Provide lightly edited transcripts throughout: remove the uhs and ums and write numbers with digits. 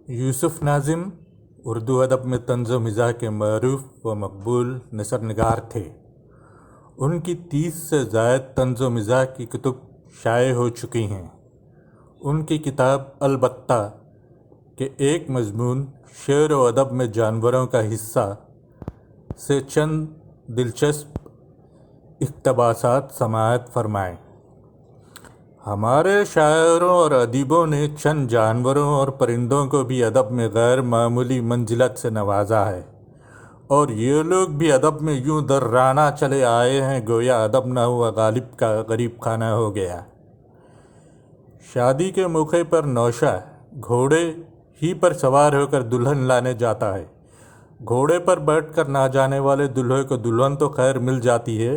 یوسف ناظم اردو ادب میں طنز و مزاح کے معروف و مقبول نثر نگار تھے۔ ان کی 30 سے زائد طنز و مزاح کی کتب شائع ہو چکی ہیں۔ ان کی کتاب البتہ کے ایک مضمون شعر و ادب میں جانوروں کا حصہ سے چند دلچسپ اقتباسات سماعت فرمائیں۔ ہمارے شاعروں اور ادیبوں نے چند جانوروں اور پرندوں کو بھی ادب میں غیر معمولی منزلت سے نوازا ہے، اور یہ لوگ بھی ادب میں یوں درانہ چلے آئے ہیں گویا ادب نہ ہوا غالب کا غریب خانہ ہو گیا۔ شادی کے موقع پر نوشہ گھوڑے ہی پر سوار ہو کر دلہن لانے جاتا ہے۔ گھوڑے پر بیٹھ کر نہ جانے والے دلہے کو دلہن تو خیر مل جاتی ہے،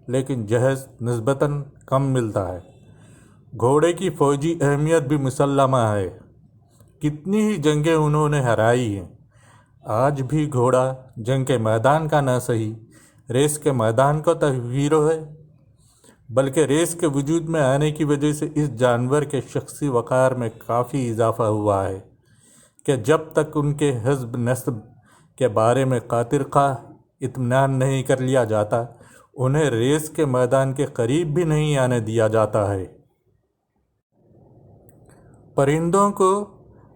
لیکن جہیز نسبتاً کم ملتا ہے۔ گھوڑے کی فوجی اہمیت بھی مسلمہ ہے، کتنی ہی جنگیں انہوں نے ہرائی ہیں۔ آج بھی گھوڑا جنگ کے میدان کا نہ سہی ریس کے میدان کو تو ہیرو ہے، بلکہ ریس کے وجود میں آنے کی وجہ سے اس جانور کے شخصی وقار میں کافی اضافہ ہوا ہے کہ جب تک ان کے حزب نسب کے بارے میں خاطر خواہ اطمینان نہیں کر لیا جاتا، انہیں ریس کے میدان کے قریب بھی نہیں آنے دیا جاتا ہے۔ پرندوں کو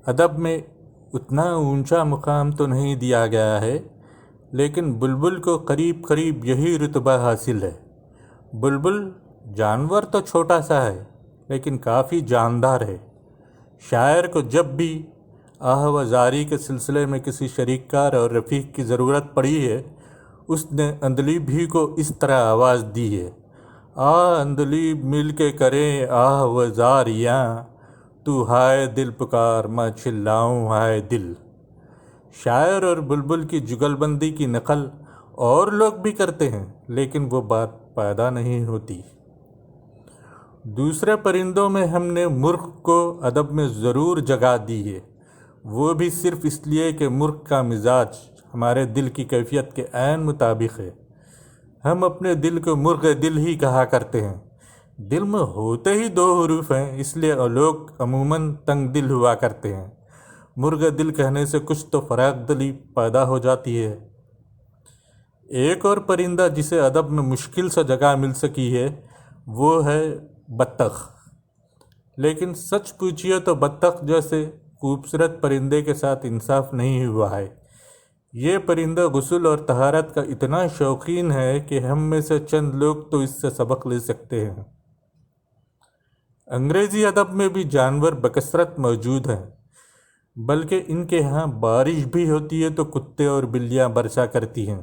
ادب میں اتنا اونچا مقام تو نہیں دیا گیا ہے، لیکن بلبل کو قریب قریب یہی رتبہ حاصل ہے۔ بلبل جانور تو چھوٹا سا ہے، لیکن کافی جاندار ہے۔ شاعر کو جب بھی آہ و زاری کے سلسلے میں کسی شریک کار اور رفیق کی ضرورت پڑی ہے، اس نے عندلیب ہی کو اس طرح آواز دی ہے: عندلیب مل کے کریں آہ و زاریاں، تو ہائے دل پکار میں چلاؤں ہائے دل۔ شاعر اور بلبل کی جگل بندی کی نقل اور لوگ بھی کرتے ہیں، لیکن وہ بات پیدا نہیں ہوتی۔ دوسرے پرندوں میں ہم نے مرغ کو ادب میں ضرور جگہ دی ہے، وہ بھی صرف اس لیے کہ مرغ کا مزاج ہمارے دل کی کیفیت کے عین مطابق ہے۔ ہم اپنے دل کو مرغ دل ہی کہا کرتے ہیں۔ دل میں ہوتے ہی 2 حروف ہیں، اس لیے لوگ عموماً تنگ دل ہوا کرتے ہیں۔ مرغ دل کہنے سے کچھ تو فراخ دلی پیدا ہو جاتی ہے۔ ایک اور پرندہ جسے ادب میں مشکل سے جگہ مل سکی ہے وہ ہے بطخ، لیکن سچ پوچھئے تو بطخ جیسے خوبصورت پرندے کے ساتھ انصاف نہیں ہوا ہے۔ یہ پرندہ غسل اور طہارت کا اتنا شوقین ہے کہ ہم میں سے چند لوگ تو اس سے سبق لے سکتے ہیں۔ انگریزی ادب میں بھی جانور بکثرت موجود ہیں، بلکہ ان کے ہاں بارش بھی ہوتی ہے تو کتے اور بلیاں برسا کرتی ہیں۔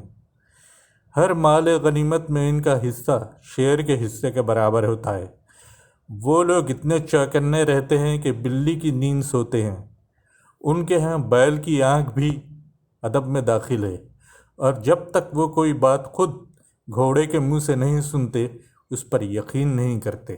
ہر مال غنیمت میں ان کا حصہ شیر کے حصے کے برابر ہوتا ہے۔ وہ لوگ اتنے چوکنے رہتے ہیں کہ بلی کی نیند سوتے ہیں۔ ان کے ہاں بیل کی آنکھ بھی ادب میں داخل ہے، اور جب تک وہ کوئی بات خود گھوڑے کے منہ سے نہیں سنتے اس پر یقین نہیں کرتے۔